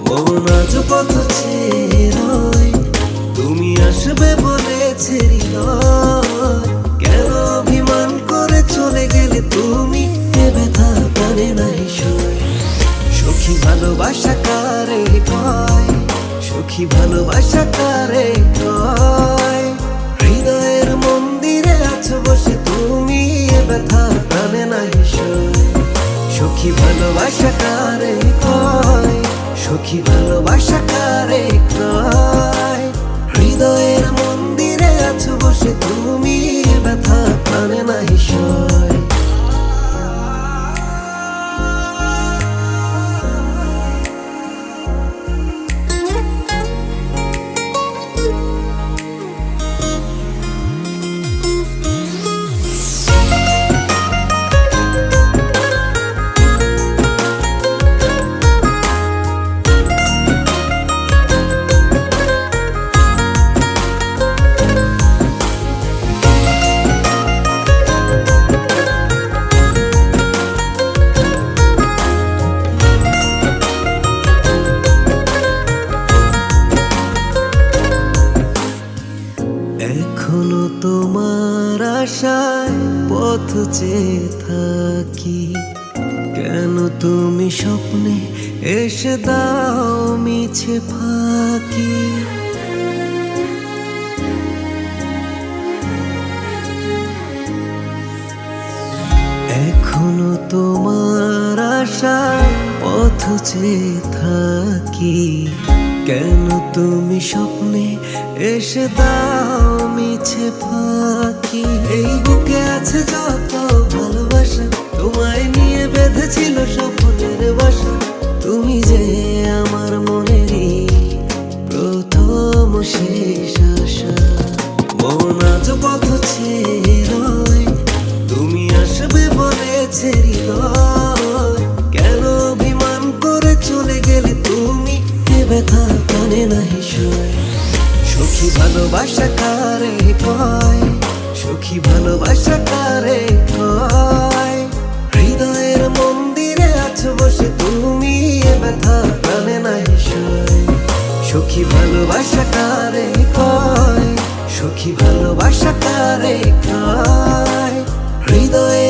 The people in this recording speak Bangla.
মন আজ পথ চেয়ে রয়, তুমি আসবে বলেছে হৃদয়। কেন অভিমান করে চলে গেলে তুমি, এ ব্যথা প্রাণে নাই সয়। সখী ভালোবাসা কারে কয়, সখী ভালোবাসা কারে কয়। হৃদয়ের মন্দিরে আছো বসে তুমি, এ ব্যথা প্রাণে নাই সয়। সখী ভালোবাসা কারে কয়, সখী ভালোবাসা কারে কয়। হৃদয়ের মন্দিরে আছো বসে তুমি, এ ব্যথা প্রাণে নাই সয়। এখনো তোমার আশায় পথ চেয়ে থাকি, কেন তুমি স্বপ্নে এসে দাও মিছে ফাঁকি। এখনো তোমার আশায় পথ চেয়ে থাকি, কেন তুমি স্বপ্নে এসে দাও মিছে ফাঁকি। এই বুকে আছে যত ভালোবাসা, তোমায় নিয়ে বেঁধেছিল স্বপ্নের বাসা। তুমি যে আমার মনেরই প্রথম শেষ আশা। মন আজ পথ চেয়ে রয়, তুমি আসবে বলেছে হৃদয়। কেন অভিমান করে চলে গেলে তুমি, এ ব্যথা প্রাণে নাই সয়। সখী ভালোবাসা কারে কয়, সখী ভালোবাসা কারে কয়। হৃদয়ের মন্দিরে আছো বসে তুমি, এ ব্যথা প্রাণে নাই সয়। সখী ভালোবাসা কারে কয়, সখী ভালোবাসা কারে কয়। হৃদয়ে